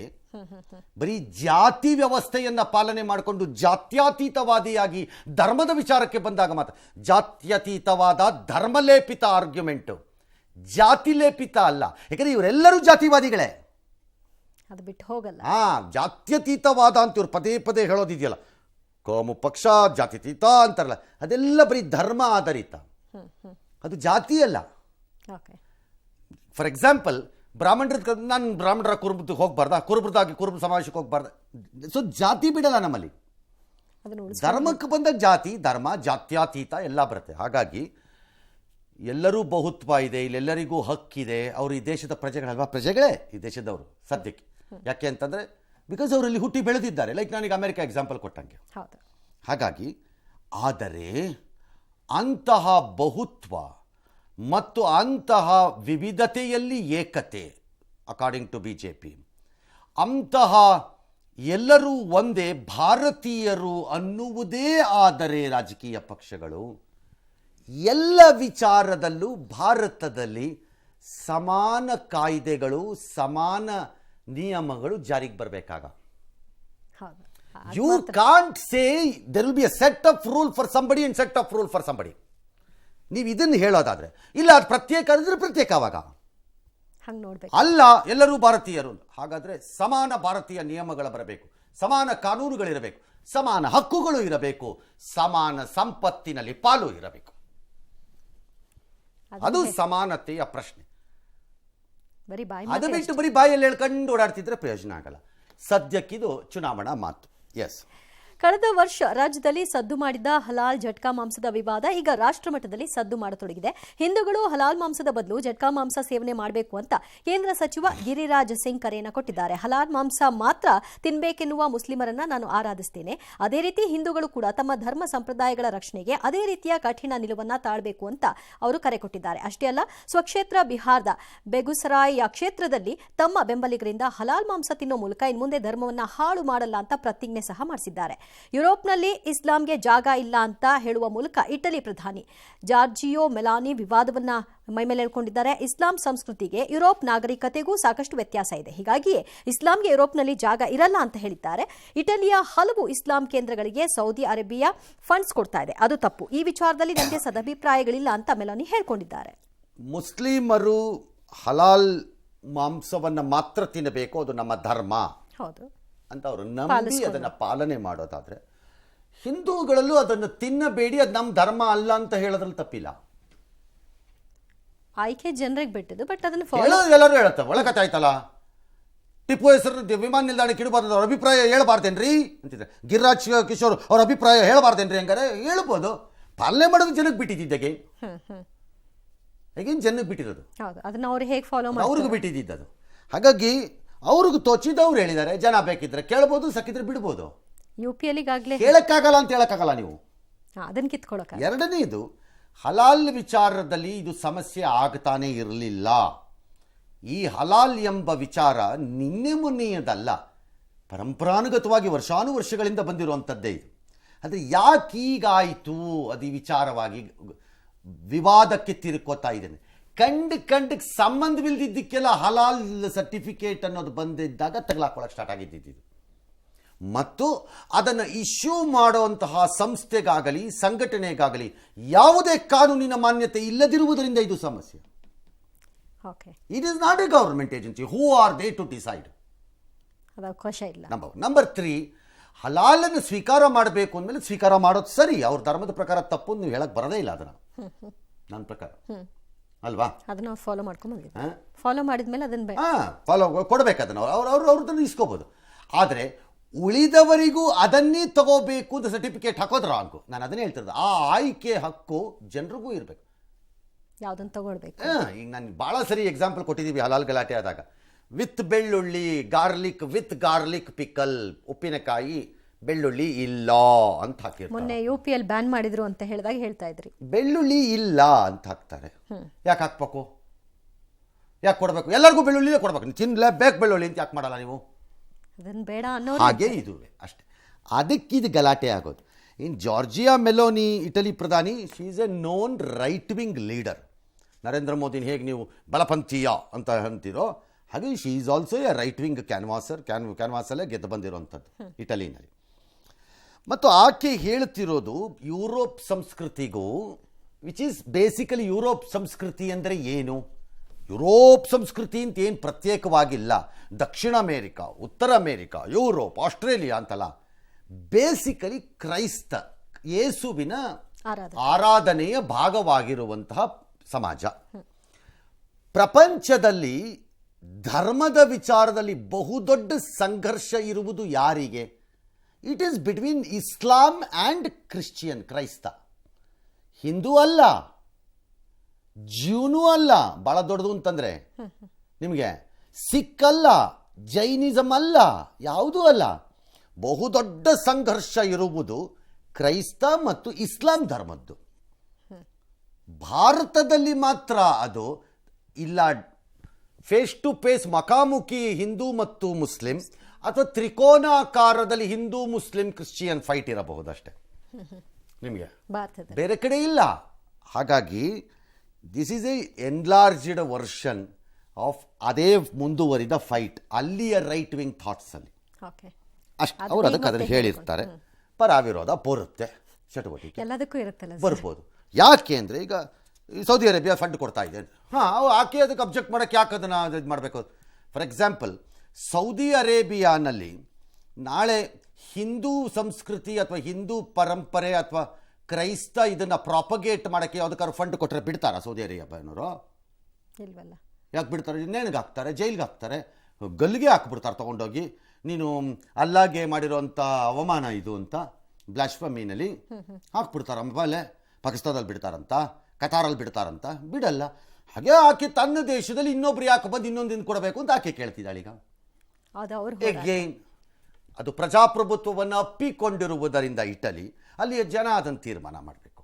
ಬರೀ ಜಾತಿ ವ್ಯವಸ್ಥೆಯನ್ನು ಪಾಲನೆ ಮಾಡಿಕೊಂಡು ಜಾತ್ಯತೀತವಾದಿಯಾಗಿ ಧರ್ಮದ ವಿಚಾರಕ್ಕೆ ಬಂದಾಗ ಮಾತ್ರ, ಜಾತ್ಯತೀತವಾದ ಧರ್ಮಲೇಪಿತ ಆರ್ಗ್ಯುಮೆಂಟು, ಜಾತಿ ಲೇಪಿತ ಅಲ್ಲ. ಯಾಕಂದರೆ ಇವರೆಲ್ಲರೂ ಜಾತಿವಾದಿಗಳೇ, ಅದು ಬಿಟ್ಟು ಹೋಗಲ್ಲ. ಜಾತ್ಯತೀತವಾದ ಅಂತ ಇವ್ರು ಪದೇ ಪದೇ ಹೇಳೋದಿದೆಯಲ್ಲ, ಕೋಮು ಪಕ್ಷ ಜಾತ್ಯತೀತ ಅಂತಾರಲ್ಲ, ಅದೆಲ್ಲ ಬರೀ ಧರ್ಮ ಆಧಾರಿತ, ಅದು ಜಾತಿ ಅಲ್ಲ. ಫಾರ್ ಎಕ್ಸಾಂಪಲ್ ಬ್ರಾಹ್ಮಣರ, ನಾನು ಬ್ರಾಹ್ಮಣರ ಕುರುಬಕ್ಕೆ ಹೋಗ್ಬಾರ್ದ, ಕುರುಬರದಾಗಿ ಕುರುಬ ಸಮಾವೇಶಕ್ಕೆ ಹೋಗ್ಬಾರ್ದ. ಸೊ ಜಾತಿ ಬಿಡಲ್ಲ ನಮ್ಮಲ್ಲಿ, ಧರ್ಮಕ್ಕೆ ಬಂದಾಗ ಜಾತಿ ಧರ್ಮ ಜಾತ್ಯತೀತ ಎಲ್ಲ ಬರುತ್ತೆ. ಹಾಗಾಗಿ ಎಲ್ಲರೂ ಬಹುತ್ವ ಇದೆ, ಇಲ್ಲೆಲ್ಲರಿಗೂ ಹಕ್ಕಿದೆ. ಅವರು ಈ ದೇಶದ ಪ್ರಜೆಗಳಲ್ವಾ, ಪ್ರಜೆಗಳೇ ಈ ದೇಶದವರು ಸದ್ಯಕ್ಕೆ. ಯಾಕೆ ಅಂತಂದರೆ ಬಿಕಾಸ್ ಅವರು ಇಲ್ಲಿ ಹುಟ್ಟಿ ಬೆಳೆದಿದ್ದಾರೆ, ಲೈಕ್ ನಾನೀಗ ಅಮೆರಿಕ ಎಕ್ಸಾಂಪಲ್ ಕೊಟ್ಟಂಗೆ. ಹಾಗಾಗಿ ಆದರೆ ಅಂತಹ ಬಹುತ್ವ ಮತ್ತು ಅಂತಹ ವಿವಿಧತೆಯಲ್ಲಿ ಏಕತೆ, ಅಕಾರ್ಡಿಂಗ್ ಟು BJP, ಅಂತಹ ಎಲ್ಲರೂ ಒಂದೇ ಭಾರತೀಯರು ಅನ್ನುವುದೇ ಆದರೆ ರಾಜಕೀಯ ಪಕ್ಷಗಳು ಎಲ್ಲ ವಿಚಾರದಲ್ಲೂ ಭಾರತದಲ್ಲಿ ಸಮಾನ ಕಾಯ್ದೆಗಳು, ಸಮಾನ ನಿಯಮಗಳು ಜಾರಿಗೆ ಬರಬೇಕಾಗ. You can't say there will be a set of rule for somebody and set of rule for somebody. ನೀವು ಇದನ್ನು ಹೇಳೋದಾದ್ರೆ ಇಲ್ಲ, ಅದು ಪ್ರತ್ಯೇಕ ಅಂದರೆ ಪ್ರತ್ಯೇಕ ಅವಾಗ ಅಲ್ಲ, ಎಲ್ಲರೂ ಭಾರತೀಯರು. ಹಾಗಾದ್ರೆ ಸಮಾನ ಭಾರತೀಯ ನಿಯಮಗಳು ಬರಬೇಕು, ಸಮಾನ ಕಾನೂನುಗಳಿರಬೇಕು, ಸಮಾನ ಹಕ್ಕುಗಳು ಇರಬೇಕು, ಸಮಾನ ಸಂಪತ್ತಿನಲ್ಲಿ ಪಾಲು ಇರಬೇಕು. ಅದು ಸಮಾನತೆಯ ಪ್ರಶ್ನೆ. ಅದು ಬಿಟ್ಟು ಬರೀ ಬಾಯಲ್ಲಿ ಹೇಳ್ಕೊಂಡು ಓಡಾಡ್ತಿದ್ರೆ ಪ್ರಯೋಜನ ಆಗಲ್ಲ. ಸದ್ಯಕ್ಕಿದು ಚುನಾವಣಾ ಮಾತು. ಎಸ್, ಕಳೆದ ವರ್ಷ ರಾಜ್ಯದಲ್ಲಿ ಸದ್ದು ಮಾಡಿದ್ದ ಹಲಾಲ್ ಜಟ್ಕಾ ಮಾಂಸದ ವಿವಾದ ಈಗ ರಾಷ್ಟ್ರ ಮಟ್ಟದಲ್ಲಿ ಸದ್ದು ಮಾಡತೊಡಗಿದೆ. ಹಿಂದೂಗಳು ಹಲಾಲ್ ಮಾಂಸದ ಬದಲು ಜಟ್ಕಾ ಮಾಂಸ ಸೇವನೆ ಮಾಡಬೇಕು ಅಂತ ಕೇಂದ್ರ ಸಚಿವ ಗಿರಿರಾಜ್ ಸಿಂಗ್ ಕರೆಯನ್ನು ಕೊಟ್ಟಿದ್ದಾರೆ. ಹಲಾಲ್ ಮಾಂಸ ಮಾತ್ರ ತಿನ್ಬೇಕೆನ್ನುವ ಮುಸ್ಲಿಮರನ್ನ ನಾನು ಆರಾಧಿಸ್ತೇನೆ. ಅದೇ ರೀತಿ ಹಿಂದೂಗಳು ಕೂಡ ತಮ್ಮ ಧರ್ಮ ಸಂಪ್ರದಾಯಗಳ ರಕ್ಷಣೆಗೆ ಅದೇ ರೀತಿಯ ಕಠಿಣ ನಿಲುವನ್ನ ತಾಳಬೇಕು ಅಂತ ಅವರು ಕರೆ ಕೊಟ್ಟಿದ್ದಾರೆ. ಅಷ್ಟೇ ಅಲ್ಲ, ಸ್ವಕ್ಷೇತ್ರ ಬಿಹಾರದ ಬೆಗುಸರಾಯ್ ಕ್ಷೇತ್ರದಲ್ಲಿ ತಮ್ಮ ಬೆಂಬಲಿಗರಿಂದ ಹಲಾಲ್ ಮಾಂಸ ತಿನ್ನೋ ಮೂಲಕ ಇನ್ನು ಮುಂದೆ ಧರ್ಮವನ್ನ ಹಾಳು ಮಾಡಲ್ಲ ಅಂತ ಪ್ರತಿಜ್ಞೆ ಸಹ ಮಾಡಿಸಿದ್ದಾರೆ. ಯುರೋಪ್ನಲ್ಲಿ ಇಸ್ಲಾಂಗೆ ಜಾಗ ಇಲ್ಲ ಅಂತ ಹೇಳುವ ಮೂಲಕ ಇಟಲಿ ಪ್ರಧಾನಿ ಜಾರ್ಜಿಯೋ ಮೆಲಾನಿ ವಿವಾದವನ್ನ ಮೈಮೇಲೆ ಹೇಳ್ಕೊಂಡಿದ್ದಾರೆ. ಇಸ್ಲಾಂ ಸಂಸ್ಕೃತಿಗೆ ಯುರೋಪ್ ನಾಗರಿಕತೆಗೂ ಸಾಕಷ್ಟು ವ್ಯತ್ಯಾಸ ಇದೆ, ಹೀಗಾಗಿಯೇ ಇಸ್ಲಾಂಗೆ ಯುರೋಪ್ನಲ್ಲಿ ಜಾಗ ಇರಲ್ಲ ಅಂತ ಹೇಳಿದ್ದಾರೆ. ಇಟಲಿಯ ಹಲವು ಇಸ್ಲಾಂ ಕೇಂದ್ರಗಳಿಗೆ ಸೌದಿ ಅರೇಬಿಯಾ ಫಂಡ್ಸ್ ಕೊಡ್ತಾ ಇದೆ, ಅದು ತಪ್ಪು. ಈ ವಿಚಾರದಲ್ಲಿ ನನಗೆ ಸದಭಿಪ್ರಾಯಗಳಿಲ್ಲ ಅಂತ ಮೆಲಾನಿ ಹೇಳ್ಕೊಂಡಿದ್ದಾರೆ. ಮುಸ್ಲಿಮರು ಹಲಾಲ್ ಮಾಂಸವನ್ನು ಮಾತ್ರ ತಿನ್ನಬೇಕು, ಅದು ನಮ್ಮ ಧರ್ಮ ಹೌದು ಅಂತ ಅವರು ನಂಬಿ ಅದನ್ನು ಪಾಲನೆ ಮಾಡೋದಾದ್ರೆ, ಹಿಂದೂಗಳಲ್ಲೂ ಅದನ್ನು ತಿನ್ನಬೇಡಿ, ಅದು ನಮ್ಮ ಧರ್ಮ ಅಲ್ಲ ಅಂತ ಹೇಳೋದ್ರಲ್ಲಿ ತಪ್ಪಿಲ್ಲ. ಆಯ್ಕೆ ಜನರಿಗೆ ಬಿಟ್ಟಿದ್ದು, ಬಟ್ ಅದನ್ನು ಹೇಳೋದು ಎಲ್ಲರೂ ಹೇಳ್ತಾರೆ. ಒಳಗತ್ತೆ ಆಯ್ತಲ್ಲ, ಟಿಪ್ಪು ಹೆಸರು ವಿಮಾನ ನಿಲ್ದಾಣಕ್ಕೆ ಇಡಬಾರ್ದು, ಅವ್ರ ಅಭಿಪ್ರಾಯ ಹೇಳ್ಬಾರ್ದೇನ್ರಿ ಅಂತಿದ್ರೆ, ಗಿರಿರಾಜ್ ಕಿಶೋರ್ ಅವ್ರ ಅಭಿಪ್ರಾಯ ಹೇಳ್ಬಾರ್ದೇನ್ರಿ ಹಂಗಾರೆ ಹೇಳ್ಬೋದು. ಪಾಲನೆ ಮಾಡೋದು ಜನಕ್ಕೆ ಬಿಟ್ಟಿದ್ದಾಗ ಈಗೇನು ಜನಕ್ಕೆ ಬಿಟ್ಟಿರೋದು, ಅದನ್ನ ಅವ್ರು ಹೇಗೆ ಫಾಲೋ ಮಾಡಿ ಅವ್ರಿಗೆ ಬಿಟ್ಟಿದ್ದು. ಹಾಗಾಗಿ ಅವ್ರಿಗೆ ತೋಚಿದವ್ರು ಹೇಳಿದ್ದಾರೆ, ಜನ ಬೇಕಿದ್ರೆ ಕೇಳ್ಬೋದು, ಸಕ್ಕಿದ್ರೆ ಬಿಡ್ಬೋದು. ಯುಪಿಎಲ್ಲಿಗಾಗಲೇ ಹೇಳಕ್ಕಾಗಲ್ಲ ಅಂತ ಹೇಳಕ್ಕಾಗಲ್ಲ ನೀವು. ಅದನ್ನ ಕಿತ್ಕೊಳ್ಳೋಕೆ. ಎರಡನೇದು, ಹಲಾಲ್ ವಿಚಾರದಲ್ಲಿ ಇದು ಸಮಸ್ಯೆ ಆಗ್ತಾನೆ ಇರಲಿಲ್ಲ. ಈ ಹಲಾಲ್ ಎಂಬ ವಿಚಾರ ನಿನ್ನೆ ಮೊನ್ನೆಯದಲ್ಲ, ಪರಂಪರಾನುಗತವಾಗಿ ವರ್ಷಾನುವರ್ಷಗಳಿಂದ ಬಂದಿರುವಂಥದ್ದೇ ಇದು. ಆದರೆ ಯಾಕೆ ಹೀಗಾಯಿತು ಅದು ಈ ವಿಚಾರವಾಗಿ ವಿವಾದಕ್ಕೆ ತಿರುಕೋತಾ ಇದ್ದೇನೆ. ಕಂಡಕ್ಕೆ ಸಂಬಂಧವಿಲ್ಲದಿದ್ದಕ್ಕೆಲ್ಲ ಹಲಾಲ್ ಸರ್ಟಿಫಿಕೇಟ್ ಅನ್ನೋದು ಬಂದಿದ್ದಾಗ ತಗಲಾಕೊಳ್ಳೋಕೆ ಸ್ಟಾರ್ಟ್ ಆಗಿದ್ದು. ಮತ್ತು ಅದನ್ನು ಇಶ್ಯೂ ಮಾಡುವಂತಹ ಸಂಸ್ಥೆಗಾಗಲಿ ಸಂಘಟನೆಗಾಗಲಿ ಯಾವುದೇ ಕಾನೂನಿನ ಮಾನ್ಯತೆ ಇಲ್ಲದಿರುವುದರಿಂದ ಇದು ಸಮಸ್ಯೆ. It is not a government agency. Who are they to decide? ಅವಕಾಶ ಇಲ್ಲ. ನಂಬರ್ 3, ಹಲಾಲನ್ನು ಸ್ವೀಕಾರ ಮಾಡಬೇಕು ಅಂದಮೇಲೆ ಸ್ವೀಕಾರ ಮಾಡೋದು ಸರಿ, ಅವ್ರ ಧರ್ಮದ ಪ್ರಕಾರ ತಪ್ಪು ನೀವು ಹೇಳಕ್ ಬರೋದೇ ಇಲ್ಲ ಅದನ್ನು, ನನ್ನ ಪ್ರಕಾರ ಅಲ್ವಾ? ಅದನ್ನ ಫಾಲೋ ಮಾಡ್ಕೊಂಡು ಫಾಲೋ ಮಾಡಿದ್ಮೇಲೆ ಅದನ್ನ ಫಾಲೋ ಕೊಡಬೇಕು, ಅದನ್ನು ಅವ್ರದನ್ನು ಇಸ್ಕೋಬೋದು. ಆದರೆ ಉಳಿದವರಿಗೂ ಅದನ್ನೇ ತಗೋಬೇಕು ಅಂತ ಸರ್ಟಿಫಿಕೇಟ್ ಹಾಕೋದು ರಾಂಗು. ನಾನು ಅದನ್ನೇ ಹೇಳ್ತಿರೋದು, ಆ ಆಯ್ಕೆ ಹಕ್ಕು ಜನರಿಗೂ ಇರಬೇಕು. ಯಾವುದನ್ನು ತಗೊಳ್ಬೇಕು. ಈಗ ನಾನು ಭಾಳ ಸರಿ ಎಕ್ಸಾಂಪಲ್ ಕೊಟ್ಟಿದ್ದೀವಿ ಹಲಾಲ್ ಗಲಾಟೆ ಆದಾಗ. ವಿತ್ ಬೆಳ್ಳುಳ್ಳಿ ಗಾರ್ಲಿಕ್, ವಿತ್ ಗಾರ್ಲಿಕ್ ಪಿಕಲ್, ಉಪ್ಪಿನಕಾಯಿ ಬೆಳ್ಳುಳ್ಳಿ ಇಲ್ಲ ಅಂತ ಹಾಕಿರ್ತಾರೆ. ಮೊನ್ನೆ UPL ಬ್ಯಾನ್ ಮಾಡಿದ್ರು ಅಂತ ಹೇಳಿದಾಗ ಹೇಳ್ತಾ ಇದ್ರಿ, ಬೆಳ್ಳುಳ್ಳಿ ಇಲ್ಲ ಅಂತ ಹಾಕ್ತಾರೆ. ಯಾಕೆ ಹಾಕ್ಬೇಕು, ಯಾಕೆ ಕೊಡಬೇಕು? ಎಲ್ಲರಿಗೂ ಬೆಳ್ಳುಳ್ಳಿನೇ ಕೊಡ್ಬೇಕು, ತಿನ್ನಲೇಬೇಕು ಬೆಳ್ಳುಳ್ಳಿ ಅಂತ ಯಾಕೆ ಮಾಡಲ್ಲ ನೀವು? ಅದನ್ನು ಬೇಡ ಅನ್ನೋ ಹಾಗೆ ಇದುವೆ ಅಷ್ಟೇ. ಅದಕ್ಕಿದು ಗಲಾಟೆ ಆಗೋದು. ಇನ್ ಜಾರ್ಜಿಯಾ ಮೆಲೋನಿ, ಇಟಲಿ ಪ್ರಧಾನಿ, she is a known right wing leader. Narendra ಮೋದಿನ ಹೇಗೆ ನೀವು ಬಲಪಂಥೀಯ ಅಂತ ಅಂತೀರೋ ಹಾಗೆ she is also a right wing ಕ್ಯಾನ್ವಾಸಲ್ಲೇ ಗೆದ್ದು ಬಂದಿರುವಂಥದ್ದು ಇಟಲಿನಲ್ಲಿ. ಮತ್ತು ಆಕೆ ಹೇಳ್ತಿರೋದು ಯುರೋಪ್ ಸಂಸ್ಕೃತಿಗೂ, ವಿಚ್ ಈಸ್ ಬೇಸಿಕಲಿ ಯುರೋಪ್ ಸಂಸ್ಕೃತಿ ಅಂದರೆ ಏನು? ಯುರೋಪ್ ಸಂಸ್ಕೃತಿ ಅಂತ ಏನು ಪ್ರತ್ಯೇಕವಾಗಿಲ್ಲ. ದಕ್ಷಿಣ ಅಮೇರಿಕಾ, ಉತ್ತರ ಅಮೇರಿಕಾ, ಯುರೋಪ್, ಆಸ್ಟ್ರೇಲಿಯಾ ಅಂತಲ್ಲ. ಬೇಸಿಕಲಿ ಕ್ರೈಸ್ತ ಯೇಸುವಿನ ಆರಾಧನೆಯ ಭಾಗವಾಗಿರುವಂತಹ ಸಮಾಜ. ಪ್ರಪಂಚದಲ್ಲಿ ಧರ್ಮದ ವಿಚಾರದಲ್ಲಿ ಬಹುದೊಡ್ಡ ಸಂಘರ್ಷ ಇರುವುದು ಯಾರಿಗೆ? It is between Islam and Christian, ಕ್ರೈಸ್ತ. ಹಿಂದೂ ಅಲ್ಲ, ಜ್ಯೂನೂ ಅಲ್ಲ, ಭಾಳ ದೊಡ್ಡದು ಅಂತಂದರೆ ನಿಮಗೆ ಸಿಖ್ ಅಲ್ಲ, ಜೈನಿಸಮ್ ಅಲ್ಲ, ಯಾವುದೂ ಅಲ್ಲ. ಬಹುದೊಡ್ಡ ಸಂಘರ್ಷ ಇರುವುದು ಕ್ರೈಸ್ತ ಮತ್ತು ಇಸ್ಲಾಂ ಧರ್ಮದ್ದು. ಭಾರತದಲ್ಲಿ ಮಾತ್ರ ಅದು ಇಲ್ಲ. ಫೇಸ್ ಟು ಫೇಸ್ ಮುಖಾಮುಖಿ ಹಿಂದೂ ಮತ್ತು ಮುಸ್ಲಿಂ, ಅಥವಾ ತ್ರಿಕೋನಾಕಾರದಲ್ಲಿ ಹಿಂದೂ ಮುಸ್ಲಿಂ ಕ್ರಿಶ್ಚಿಯನ್ ಫೈಟ್ ಇರಬಹುದಷ್ಟೇ ನಿಮಗೆ, ಬೇರೆ ಕಡೆ ಇಲ್ಲ. ಹಾಗಾಗಿ this is A enlarged version of ಅದೇ ಮುಂದುವರಿದ ಫೈಟ್ ಅಲ್ಲಿಯ ರೈಟ್ ವಿಂಗ್ ಥಾಟ್ಸಲ್ಲಿ ಅಷ್ಟು. ಅವರು ಅದಕ್ಕೆ ಅದನ್ನು ಹೇಳಿರ್ತಾರೆ. ಪರಾವಿರೋಧ ಬರುತ್ತೆ, ಚಟುವಟಿಕೆ ಎಲ್ಲದಕ್ಕೂ ಇರುತ್ತಲ್ಲ, ಬರ್ಬೋದು. ಯಾಕೆ ಅಂದರೆ ಈಗ ಸೌದಿ ಅರೇಬಿಯಾ ಫಂಡ್ ಕೊಡ್ತಾ ಇದೆ, ಆಕೆ ಅದಕ್ಕೆ ಅಬ್ಜೆಕ್ಟ್ ಮಾಡೋಕ್ಕೆ ಯಾಕೆ ಅದನ್ನು ಇದು ಮಾಡಬೇಕು? ಫಾರ್ ಎಕ್ಸಾಂಪಲ್, ಸೌದಿ ಅರೇಬಿಯಾನಲ್ಲಿ ನಾಳೆ ಹಿಂದೂ ಸಂಸ್ಕೃತಿ ಅಥವಾ ಹಿಂದೂ ಪರಂಪರೆ ಅಥವಾ ಕ್ರೈಸ್ತ ಇದನ್ನು ಪ್ರಾಪಗೇಟ್ ಮಾಡೋಕ್ಕೆ ಯಾವುದಕ್ಕಾದ್ರು ಫಂಡ್ ಕೊಟ್ಟರೆ ಬಿಡ್ತಾರಾ ಸೌದಿ ಅರೇಬಿಯಾನವರು? ಇಲ್ವಲ್ಲ. ಯಾಕೆ ಬಿಡ್ತಾರೆ? ನೇಣಿಗೆ ಹಾಕ್ತಾರೆ, ಜೈಲಿಗೆ ಹಾಕ್ತಾರೆ, ಗಲ್ಲಿಗೆ ಹಾಕ್ಬಿಡ್ತಾರೆ ತೊಗೊಂಡೋಗಿ. ನೀನು ಅಲ್ಲಾಗೆ ಮಾಡಿರೋಂಥ ಅವಮಾನ ಇದು ಅಂತ ಬ್ಲಾಸ್ಫಮಿನಲ್ಲಿ ಹಾಕ್ಬಿಡ್ತಾರ. ಆಮೇಲೆ ಪಾಕಿಸ್ತಾನದಲ್ಲಿ ಬಿಡ್ತಾರಂತ, ಕತಾರಲ್ಲಿ ಬಿಡ್ತಾರಂತ. ಬಿಡಲ್ಲ. ಹಾಗೆ ಆಕೆ ತನ್ನ ದೇಶದಲ್ಲಿ ಇನ್ನೊಬ್ರು ಯಾಕೆ ಬಂದು ಇನ್ನೊಂದಿನ ಕೊಡಬೇಕು ಅಂತ ಆಕೆ ಕೇಳ್ತಿದ್ದಾಳೆ. ಈಗ ಎಗೇನ್ ಅದು ಪ್ರಜಾಪ್ರಭುತ್ವವನ್ನು ಅಪ್ಪಿಕೊಂಡಿರುವುದರಿಂದ ಇಟಲಿ ಅಲ್ಲಿಯ ಜನ ಅದನ್ನು ತೀರ್ಮಾನ ಮಾಡಬೇಕು.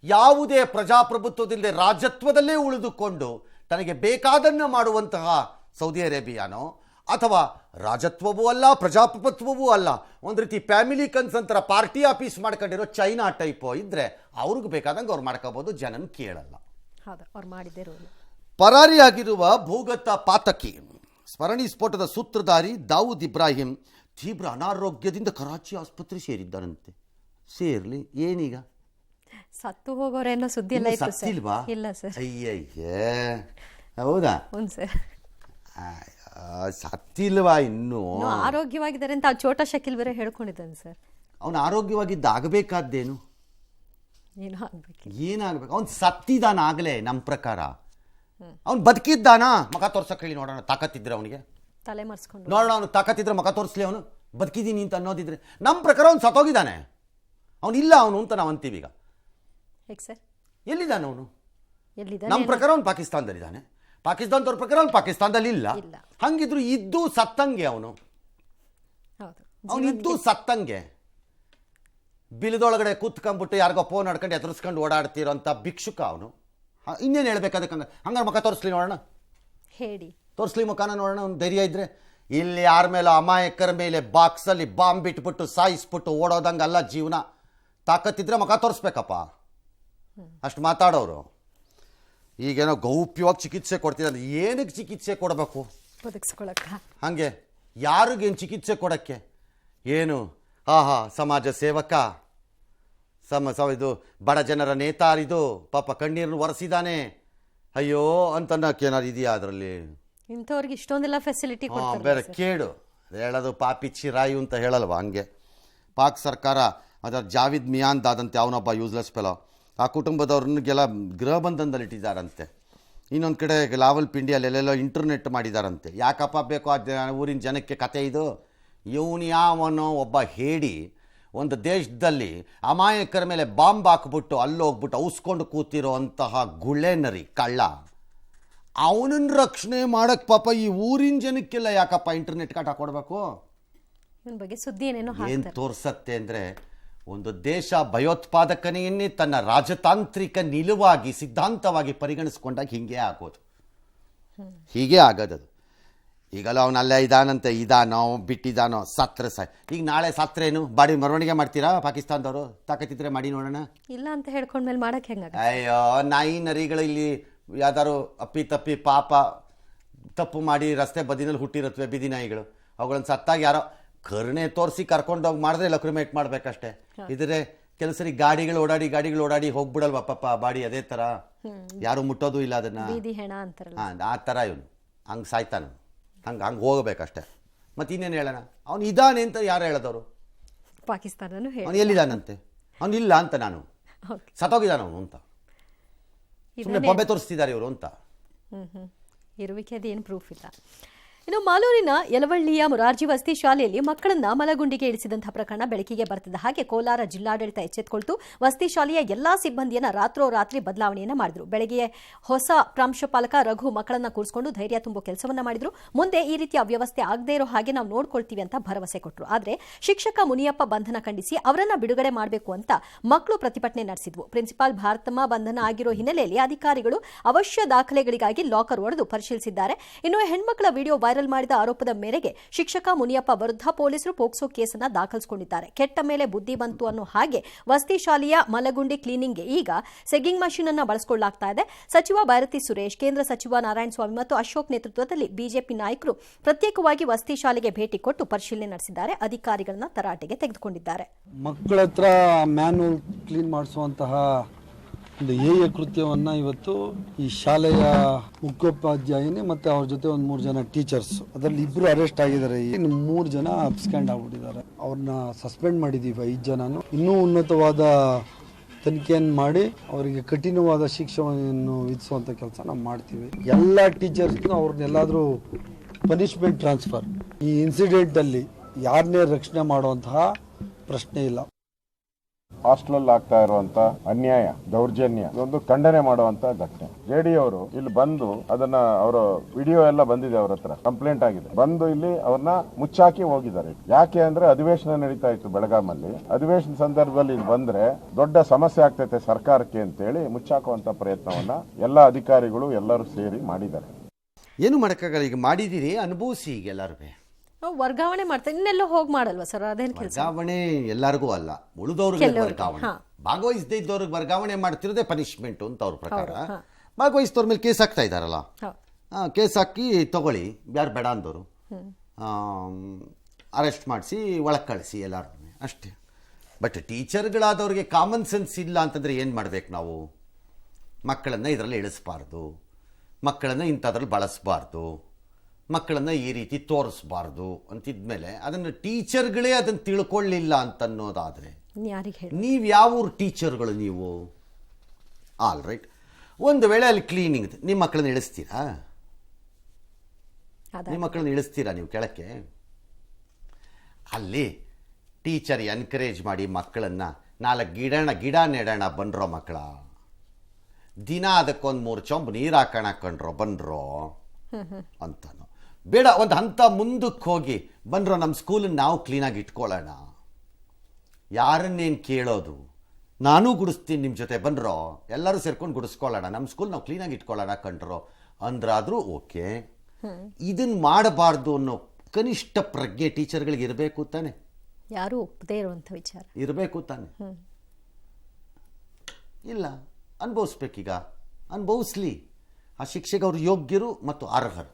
ಯಾವುದೇ ಪ್ರಜಾಪ್ರಭುತ್ವದಿಲ್ಲದೆ ರಾಜತ್ವದಲ್ಲೇ ಉಳಿದುಕೊಂಡು ತನಗೆ ಬೇಕಾದನ್ನು ಮಾಡುವಂತಹ ಸೌದಿ ಅರೇಬಿಯಾನೋ ಅಥವಾ ರಾಜತ್ವವೂ ಅಲ್ಲ ಪ್ರಜಾಪ್ರಭುತ್ವವೂ ಅಲ್ಲ, ಒಂದು ರೀತಿ ಫ್ಯಾಮಿಲಿ ಕನ್ಸಂತರ ಪಾರ್ಟಿ ಆಫೀಸ್ ಮಾಡ್ಕೊಂಡಿರೋ ಚೈನಾ ಟೈಪೋ ಇದ್ದರೆ ಅವ್ರಿಗೆ ಬೇಕಾದಂಗೆ ಅವ್ರು ಮಾಡ್ಕೋಬೋದು, ಜನನ ಕೇಳಲ್ಲ. ಪರಾರಿಯಾಗಿರುವ ಭೂಗತ ಪಾತಕಿ ಸ್ಮರಣಿ ಸ್ಫೋಟದ ಸೂತ್ರಧಾರಿ ದಾವೂದ್ ಇಬ್ರಾಹಿಂ ತೀವ್ರ ಅನಾರೋಗ್ಯದಿಂದ ಕರಾಚಿ ಆಸ್ಪತ್ರೆ ಸೇರಿದ್ದಾರಂತೆ. ಸೇರ್ಲಿ, ಏನೀಗ ಸತ್ತು ಹೋಗೋರೇನೋ ಸುದ್ದಿ ಎಲ್ಲ ಇತ್ತು ಸರ್. ಸತ್ತಿಲ್ವಾ? ಇಲ್ಲ ಸರ್. ಅಯ್ಯಯ್ಯೇ, ಹೌದಾ? ಸರ್ ಸತ್ತಿಲ್ವಾ? ಇನ್ನೂ ಆರೋಗ್ಯವಾಗಿದ್ದಾರೆ ಅಂತ ಛೋಟಾ ಶಕೀಲ್ ಬೇರೆ ಹೇಳ್ಕೊಂಡಿದ್ದಾನೆ ಸರ್. ಅವನು ಆರೋಗ್ಯವಾಗಿದ್ದ ಆಗಬೇಕಾದ್ದೇನು? ಏನಾಗಬೇಕು? ಅವ್ನು ಸತ್ತಿದ್ದಾನಾಗಲೇ ನಮ್ಮ ಪ್ರಕಾರ. ಅವ್ನು ಬದುಕಿದ್ದಾನ? ಮಗ ತೋರ್ಸಕ್ಕೆ ಹೇಳಿ ನೋಡೋಣ, ತಾಕತ್ತಿದ್ರೆ ಅವನಿಗೆ ತಲೆ ಮರ್ಸ್ಕೊಂಡು ನೋಡೋಣ. ಅವನು ತಾಕತ್ತಿದ್ರೆ ಮಗ ತೋರಿಸ್ಲಿ, ಅವನು ಬದುಕಿದ್ದೀನಿ ಅಂತ ಅನ್ನೋದಿದ್ರೆ. ನಮ್ಮ ಪ್ರಕಾರ ಅವ್ನು ಸತ್ತೋಗಿದ್ದಾನೆ, ಅವನಿಲ್ಲ ಅವನು ಅಂತ ನಾವು ಅಂತೀವಿ. ಈಗ ಎಲ್ಲಿದ್ದಾನೆ ಅವನು? ನಮ್ಮ ಪ್ರಕಾರ ಅವನು ಪಾಕಿಸ್ತಾನದಲ್ಲಿದ್ದಾನೆ. ಪಾಕಿಸ್ತಾನದವ್ರ ಪ್ರಕಾರ ಅವನು ಪಾಕಿಸ್ತಾನದಲ್ಲಿ ಇಲ್ಲ. ಹಂಗಿದ್ರು ಇದ್ದು ಸತ್ತಂಗೆ ಅವನು. ಅವನಿದ್ದು ಸತ್ತಂಗೆ. ಬಿಲದೊಳಗಡೆ ಕೂತ್ಕೊಂಡ್ಬಿಟ್ಟು ಯಾರಿಗೋ ಫೋನ್ ಆಡ್ಕೊಂಡು ಎದುರಿಸ್ಕೊಂಡು ಓಡಾಡ್ತಿರೋ ಅಂತ ಭಿಕ್ಷುಕ ಅವನು. ಇನ್ನೇನು ಹೇಳ್ಬೇಕಾದಕ್ಕೆ? ಹಂಗಾರೆ ಮುಖ ತೋರಿಸ್ಲಿ ನೋಡೋಣ, ಹೇಳಿ ತೋರಿಸ್ಲಿ ಮುಖಾನ ನೋಡೋಣ. ಅವ್ನು ಧೈರ್ಯ ಇದ್ರೆ. ಇಲ್ಲಿ ಯಾರ ಮೇಲೋ ಅಮಾಯಕರ ಮೇಲೆ ಬಾಕ್ಸಲ್ಲಿ ಬಾಂಬ್ ಬಿಟ್ಬಿಟ್ಟು ಸಾಯಿಸ್ಬಿಟ್ಟು ಓಡೋದಂಗಲ್ಲ ಜೀವನ. ತಾಕತ್ತಿದ್ರೆ ಮುಖ ತೋರಿಸ್ಬೇಕಪ್ಪ. ಅಷ್ಟು ಮಾತಾಡೋರು ಈಗೇನೋ ಗೌಪ್ಯವಾಗಿ ಚಿಕಿತ್ಸೆ ಕೊಡ್ತಿದ್ದಾರೆ. ಏನಕ್ಕೆ ಚಿಕಿತ್ಸೆ ಕೊಡಬೇಕು? ಬದುಕಿಸ್ಕೊಳಕ್ಕ. ಹಾಗೆ ಯಾರಿಗೇನು ಚಿಕಿತ್ಸೆ ಕೊಡೋಕ್ಕೆ? ಏನು ಸಮಾಜ ಸೇವಕ, ಇದು ಬಡ ಜನರ ನೇತಾರಿದು, ಪಾಪ ಕಣ್ಣೀರನ್ನು ಒರೆಸಿದಾನೆ, ಅಯ್ಯೋ ಅಂತನ್ನಕ್ಕೆ ಏನಾರು ಇದೆಯಾ ಅದರಲ್ಲಿ? ಇಂಥವ್ರಿಗೆ ಇಷ್ಟೊಂದೆಲ್ಲ ಫೆಸಿಲಿಟಿ ಬೇರೆ ಕೇಳು ಹೇಳೋದು. ಪಾಪಿಚ್ಚಿ ರಾಯು ಅಂತ ಹೇಳಲ್ವ? ಹಂಗೆ ಪಾಕ್ ಸರ್ಕಾರ ಅದರ ಜಾವಿದ್ ಮಿಯಾನ್ ಆದಂತೆ ಅವನೊಬ್ಬ ಯೂಸ್ಲೆಸ್ ಫೆಲೋ, ಆ ಕುಟುಂಬದವ್ರನ್ನೆಲ್ಲ ಗೃಹ ಬಂಧನದಲ್ಲಿ ಇಟ್ಟಿದ್ದಾರಂತೆ. ಇನ್ನೊಂದು ಕಡೆ ಲಾವಲ್ಪಿಂಡಿ ಅಲ್ಲೆಲ್ಲೆಲ್ಲೋ ಇಂಟರ್ನೆಟ್ ಮಾಡಿದಾರಂತೆ. ಯಾಕಪ್ಪ ಬೇಕು ಆ ಊರಿನ ಜನಕ್ಕೆ ಕತೆ ಇದು? ಇವನು ಯಾವನೋ ಒಬ್ಬ ಹೇಳಿ ಒಂದು ದೇಶದಲ್ಲಿ ಅಮಾಯಕರ ಮೇಲೆ ಬಾಂಬ್ ಹಾಕ್ಬಿಟ್ಟು ಅಲ್ಲೋಗ್ಬಿಟ್ಟು ಔಸ್ಕೊಂಡು ಕೂತಿರೋ ಅಂತಹ ಗುಳೆನರಿ ಕಳ್ಳ, ಅವನನ್ನು ರಕ್ಷಣೆ ಮಾಡಕ್ಕೆ ಪಾಪ ಈ ಊರಿನ ಜನಕ್ಕೆಲ್ಲ ಯಾಕಪ್ಪ ಇಂಟರ್ನೆಟ್ ಕಾಟ ಕೊಡಬೇಕು? ಬಗ್ಗೆ ಸುದ್ದಿ ಏನು ತೋರಿಸತ್ತೆ ಅಂದರೆ, ಒಂದು ದೇಶ ಭಯೋತ್ಪಾದಕನೆಯನ್ನೇ ತನ್ನ ರಾಜತಾಂತ್ರಿಕ ನಿಲುವಾಗಿ ಸಿದ್ಧಾಂತವಾಗಿ ಪರಿಗಣಿಸ್ಕೊಂಡಾಗ ಹೀಗೆ ಆಗೋದು. ಹೀಗೆ ಆಗೋದದು. ಈಗಲ್ಲ ಅವನಲ್ಲೇ ಇದಾನಂತೆ, ಇದಾನೋ ಬಿಟ್ಟಿದ್ದಾನೋ, ಸತ್ರೆ ಈಗ ನಾಳೆ ಸತ್ರೇನು ಬಾಡಿ ಮೆರವಣಿಗೆ ಮಾಡ್ತೀರಾ ಪಾಕಿಸ್ತಾನದವರು? ತಾಕತ್ತಿದ್ರೆ ಮಾಡಿ ನೋಡೋಣ. ಇಲ್ಲ ಅಂತ ಹೇಳ್ಕೊಂಡ್ಮೇಲೆ ಮಾಡಕ್ಕೆ ಹೆಂಗ? ಅಯ್ಯೋ, ನಾಯಿ ನರಿಗಳು ಇಲ್ಲಿ ಯಾವ್ದಾರು ಅಪ್ಪಿ ತಪ್ಪಿ ಪಾಪ ತಪ್ಪು ಮಾಡಿ ರಸ್ತೆ ಬದಿನಲ್ಲಿ ಹುಟ್ಟಿರುತ್ತವೆ ಬೀದಿ ನಾಯಿಗಳು. ಅವುಗಳನ್ನು ಸತ್ತಾಗ ಯಾರೋ ಕರುಣೆ ತೋರಿಸಿ ಕರ್ಕೊಂಡೋಗಿ ಮಾಡಿದ್ರೆ ಇಲ್ಲ ಕ್ರಿಮೇಟ್ ಮಾಡ್ಬೇಕಷ್ಟೇ. ಇದ್ರೆ ಕೆಲಸರಿ ಗಾಡಿಗಳು ಓಡಾಡಿ ಹೋಗ್ಬಿಡಲ್ವ ಪಾಪ ಬಾಡಿ. ಅದೇ ಥರ ಯಾರು ಮುಟ್ಟೋದು ಇಲ್ಲ ಅದನ್ನ. ಆ ಥರ ಇವನು ಹಂಗೆ ಸಾಯ್ತಾನ, ಹಂಗೆ ಹೋಗ್ಬೇಕಷ್ಟೆ. ಮತ್ತೆ ಇನ್ನೇನು ಹೇಳೋಣ? ಅವನು ಇದ್ದಾನೆ ಅಂತ ಯಾರು ಹೇಳೋದವರು? ಪಾಕಿಸ್ತಾನ. ಅವನು ಎಲ್ಲಿದ್ದಾನಂತೆ? ಅವನಿಲ್ಲ ಅಂತ ನಾನು ಸತ್ತೋಗಿದ್ದಾನ ಅವನು ಅಂತ ಸುಮ್ಮನೆ ಬೊಬ್ಬೆ ತೋರಿಸ್ತಿದ್ದಾರೆ ಇವರು ಅಂತ. ಇರುವಿಕೆ ಅದೇನು ಪ್ರೂಫ್ ಇಲ್ಲ. ಇನ್ನು ಮಾಲೂರಿನ ಯಲವಳ್ಳಿಯ ಮುರಾರ್ಜಿ ವಸತಿ ಶಾಲೆಯಲ್ಲಿ ಮಕ್ಕಳನ್ನ ಮಲಗುಂಡಿಗೆ ಇಳಿಸಿದಂತಹ ಪ್ರಕರಣ ಬೆಳಕಿಗೆ ಬರ್ತಿದ್ದ ಹಾಗೆ ಕೋಲಾರ ಜಿಲ್ಲಾಡಳಿತ ಎಚ್ಚೆತ್ತುಕೊಳ್ತು. ವಸತಿ ಶಾಲೆಯ ಎಲ್ಲಾ ಸಿಬ್ಬಂದಿಯನ್ನ ರಾತ್ರೋರಾತ್ರಿ ಬದಲಾವಣೆಯನ್ನ ಮಾಡಿದ್ರು. ಬೆಳಗ್ಗೆ ಹೊಸ ಪ್ರಾಂಶುಪಾಲಕ ರಘು ಮಕ್ಕಳನ್ನ ಕೂರಿಸಿಕೊಂಡು ಧೈರ್ಯ ತುಂಬೋ ಕೆಲಸವನ್ನ ಮಾಡಿದ್ರು. ಮುಂದೆ ಈ ರೀತಿಯ ಅವ್ಯವಸ್ಥೆ ಆಗದೇ ಇರೋ ಹಾಗೆ ನಾವು ನೋಡ್ಕೊಳ್ತೀವಿ ಅಂತ ಭರವಸೆ ಕೊಟ್ಟರು. ಆದ್ರೆ ಶಿಕ್ಷಕ ಮುನಿಯಪ್ಪ ಬಂಧನ ಖಂಡಿಸಿ ಅವರನ್ನ ಬಿಡುಗಡೆ ಮಾಡಬೇಕು ಅಂತ ಮಕ್ಕಳು ಪ್ರತಿಭಟನೆ ನಡೆಸಿದ್ವು. ಪ್ರಿನ್ಸಿಪಾಲ್ ಭಾರತಮ್ಮ ಬಂಧನ ಆಗಿರೋ ಹಿನ್ನೆಲೆಯಲ್ಲಿ ಅಧಿಕಾರಿಗಳು ಅವಶ್ಯ ದಾಖಲೆಗಳಿಗಾಗಿ ಲಾಕರ್ ಒಡೆದು ಪರಿಶೀಲಿಸಿದ್ದಾರೆ. ಇನ್ನು ಹೆಣ್ಮಕ್ಳ ವಿಡಿಯೋ ವೈರಲ್ ಮಾಡಿದ ಆರೋಪದ ಮೇರೆಗೆ ಶಿಕ್ಷಕ ಮುನಿಯಪ್ಪ ವಿರುದ್ಧ ಪೊಲೀಸರು ಪೋಕ್ಸೋ ಕೇಸನ್ನ ದಾಖಲಿಸಿಕೊಂಡಿದ್ದಾರೆ. ಕೆಟ್ಟ ಮೇಲೆ ಬುದ್ಧಿ ಬಂತು ಅನ್ನೋ ಹಾಗೆ ವಸತಿ ಶಾಲೆಯ ಮಲಗುಂಡಿ ಕ್ಲೀನಿಂಗ್ಗೆ ಈಗ ಸೆಗ್ಗಿಂಗ್ ಮಷೀನ್ ಅನ್ನು ಬಳಸಿಕೊಳ್ಳಲಾಗ್ತಾ ಇದೆ. ಸಚಿವ ಭೈರತಿ ಸುರೇಶ್, ಕೇಂದ್ರ ಸಚಿವ ನಾರಾಯಣಸ್ವಾಮಿ ಮತ್ತು ಅಶೋಕ್ ನೇತೃತ್ವದಲ್ಲಿ ಬಿಜೆಪಿ ನಾಯಕರು ಪ್ರತ್ಯೇಕವಾಗಿ ವಸತಿ ಶಾಲೆಗೆ ಭೇಟಿ ಕೊಟ್ಟು ಪರಿಶೀಲನೆ ನಡೆಸಿದ್ದಾರೆ. ಅಧಿಕಾರಿಗಳನ್ನ ತರಾಟೆಗೆ ತೆಗೆದುಕೊಂಡಿದ್ದಾರೆ. ಮಕ್ಕಳ ಹತ್ರ ಮ್ಯಾನ್ಯುವಲ್ ಕ್ಲೀನ್ ಮಾಡಿಸುವಂತಹ ಒಂದು ಕೃತ್ಯವನ್ನು ಇವತ್ತು ಈ ಶಾಲೆಯ ಮುಖ್ಯೋಪಾಧ್ಯಾಯಿನಿ ಮತ್ತು ಅವ್ರ ಜೊತೆ ಒಂದು 3 ಜನ ಟೀಚರ್ಸ್, ಅದರಲ್ಲಿ 2 ಅರೆಸ್ಟ್ ಆಗಿದ್ದಾರೆ. ಇನ್ನು 3 ಜನ ಅಬ್ಸ್ಕ್ಯಾಂಡ್ ಆಗ್ಬಿಟ್ಟಿದ್ದಾರೆ. ಅವ್ರನ್ನ ಸಸ್ಪೆಂಡ್ ಮಾಡಿದ್ದೀವಿ 5 ಜನನು. ಇನ್ನೂ ಉನ್ನತವಾದ ತನಿಖೆಯನ್ನು ಮಾಡಿ ಅವರಿಗೆ ಕಠಿಣವಾದ ಶಿಕ್ಷೆಯನ್ನು ವಿಧಿಸುವಂಥ ಕೆಲಸ ನಾವು ಮಾಡ್ತೀವಿ. ಎಲ್ಲ ಟೀಚರ್ಸ್ಗೂ ಅವ್ರನ್ನೆಲ್ಲಾದರೂ ಪನಿಷ್ಮೆಂಟ್ ಟ್ರಾನ್ಸ್ಫರ್. ಈ ಇನ್ಸಿಡೆಂಟಲ್ಲಿ ಯಾರನ್ನೇ ರಕ್ಷಣೆ ಮಾಡುವಂತಹ ಪ್ರಶ್ನೆ ಇಲ್ಲ. ಹಾಸ್ಟೆಲ್ ಆಗ್ತಾ ಇರುವಂತ ಅನ್ಯಾಯ, ದೌರ್ಜನ್ಯ ಇದೊಂದು ಖಂಡನೆ ಮಾಡುವಂತ ಘಟನೆ. ಜೆಡಿ ಅವರು ಇಲ್ಲಿ ಬಂದು ಅದನ್ನ ಅವರ ವಿಡಿಯೋ ಎಲ್ಲ ಬಂದಿದೆ, ಅವ್ರ ಹತ್ರ ಕಂಪ್ಲೇಂಟ್ ಆಗಿದೆ, ಬಂದು ಇಲ್ಲಿ ಅವ್ರನ್ನ ಮುಚ್ಚಾಕಿ ಹೋಗಿದ್ದಾರೆ. ಯಾಕೆ ಅಂದ್ರೆ ಅಧಿವೇಶನ ನಡೀತಾ ಇತ್ತು ಬೆಳಗಾಮಲ್ಲಿ, ಅಧಿವೇಶನ ಸಂದರ್ಭದಲ್ಲಿ ಇಲ್ಲಿ ಬಂದ್ರೆ ದೊಡ್ಡ ಸಮಸ್ಯೆ ಆಗ್ತೈತೆ ಸರ್ಕಾರಕ್ಕೆ ಅಂತೇಳಿ ಮುಚ್ಚಾಕುವಂತ ಪ್ರಯತ್ನವನ್ನ ಎಲ್ಲಾ ಅಧಿಕಾರಿಗಳು ಎಲ್ಲರೂ ಸೇರಿ ಮಾಡಿದ್ದಾರೆ. ಏನು ಮಾಡೋಕ್ಕಾಗಲ್ಲ, ಈಗ ಮಾಡಿದ್ದೀರಿ, ಅನುಭವಿಸಿ ಈಗ ಎಲ್ಲರೂ. ವರ್ಗಾವಣೆ ಮಾಡ್ತಾರೆ, ಇನ್ನೆಲ್ಲೋ ಹೋಗಿ ಮಾಡಲ್ವಾ ಸರ್? ಅದೇನು ಕೆಲಸ? ವರ್ಗಾವಣೆ ಎಲ್ಲರಿಗೂ ಅಲ್ಲ, ಉಳಿದವ್ರಿಗೆ ವರ್ಗಾವಣೆ. ಭಾಗವಹಿಸದೇ ಇದ್ದವ್ರಿಗೆ ವರ್ಗಾವಣೆ ಮಾಡ್ತಿರೋದೇ ಪನಿಷ್ಮೆಂಟ್ ಅಂತ ಅವ್ರ ಪ್ರಕಾರ. ಭಾಗವಹಿಸಿದವ್ರ ಮೇಲೆ ಕೇಸ್ ಹಾಕ್ತಾ ಇದ್ದಾರಲ್ಲ, ಕೇಸ್ ಹಾಕಿ ತಗೊಳ್ಳಿ, ಯಾರು ಬೇಡ ಅಂದವರು ಅರೆಸ್ಟ್ ಮಾಡಿಸಿ ಒಳಗೆ ಕಳಿಸಿ ಎಲ್ಲರೂ ಅಷ್ಟೇ. ಬಟ್ ಟೀಚರ್ಗಳಾದವ್ರಿಗೆ ಕಾಮನ್ ಸೆನ್ಸ್ ಇಲ್ಲ ಅಂತಂದರೆ ಏನು ಮಾಡ್ಬೇಕು ನಾವು? ಮಕ್ಕಳನ್ನು ಇದರಲ್ಲಿ ಇಳಿಸ್ಬಾರ್ದು, ಮಕ್ಕಳನ್ನು ಇಂಥದ್ರಲ್ಲಿ ಬಳಸಬಾರ್ದು, ಮಕ್ಕಳನ್ನು ಈ ರೀತಿ ತೋರಿಸ್ಬಾರ್ದು ಅಂತಿದ್ಮೇಲೆ ಅದನ್ನು ಟೀಚರ್ಗಳೇ ಅದನ್ನು ತಿಳ್ಕೊಳ್ಳಿಲ್ಲ ಅಂತನ್ನೋದಾದರೆ ನೀವು ಯಾವ ಊರು ಟೀಚರ್ಗಳು ನೀವು? ಆಲ್ ರೈಟ್, ಒಂದು ವೇಳೆ ಅಲ್ಲಿ ಕ್ಲೀನಿಂಗ್, ನಿಮ್ಮ ಮಕ್ಕಳನ್ನ ಇಳಿಸ್ತೀರಾ? ನಿಮ್ಮ ಮಕ್ಕಳನ್ನ ಇಳಿಸ್ತೀರಾ ನೀವು ಕೆಳಕ್ಕೆ? ಅಲ್ಲಿ ಟೀಚರ್ ಎನ್ಕರೇಜ್ ಮಾಡಿ ಮಕ್ಕಳನ್ನು 4 ಗಿಡ ನೆಡೋಣ ಬನ್ರೋ ಮಕ್ಕಳ, ದಿನ ಅದಕ್ಕೊಂದು 3 ಚೊಂಬು ನೀರು ಹಾಕೋಣ ಕಂಡ್ರೋ ಬನ್ರೋ ಅಂತಾನು. ಬೇಡ, ಒಂದು ಹಂತ ಮುಂದಕ್ಕೆ ಹೋಗಿ ಬನ್ರೋ ನಮ್ಮ ಸ್ಕೂಲನ್ನು ನಾವು ಕ್ಲೀನಾಗಿ ಇಟ್ಕೊಳ್ಳೋಣ, ಯಾರನ್ನೇನು ಕೇಳೋದು, ನಾನೂ ಗುಡಿಸ್ತೀನಿ ನಿಮ್ಮ ಜೊತೆ ಬನ್ರೋ, ಎಲ್ಲರೂ ಸೇರ್ಕೊಂಡು ಗುಡಿಸ್ಕೊಳ್ಳೋಣ, ನಮ್ಮ ಸ್ಕೂಲ್ ನಾವು ಕ್ಲೀನಾಗಿ ಇಟ್ಕೊಳ್ಳೋಣ ಕಂಡ್ರೋ ಅಂದ್ರಾದರೂ ಓಕೆ. ಇದನ್ನು ಮಾಡಬಾರ್ದು ಅನ್ನೋ ಕನಿಷ್ಠ ಪ್ರಜ್ಞೆ ಟೀಚರ್ಗಳಿಗೆ ಇರಬೇಕು ತಾನೆ? ಯಾರು ಒಪ್ಪದೇ ಇರುವಂಥ ವಿಚಾರ ಇರಬೇಕು ತಾನೆ? ಇಲ್ಲ, ಅನುಭವಿಸ್ಬೇಕೀಗ, ಅನುಭವಿಸ್ಲಿ. ಆ ಶಿಕ್ಷೆಗೆ ಅವರು ಯೋಗ್ಯರು ಮತ್ತು ಅರ್ಹರು.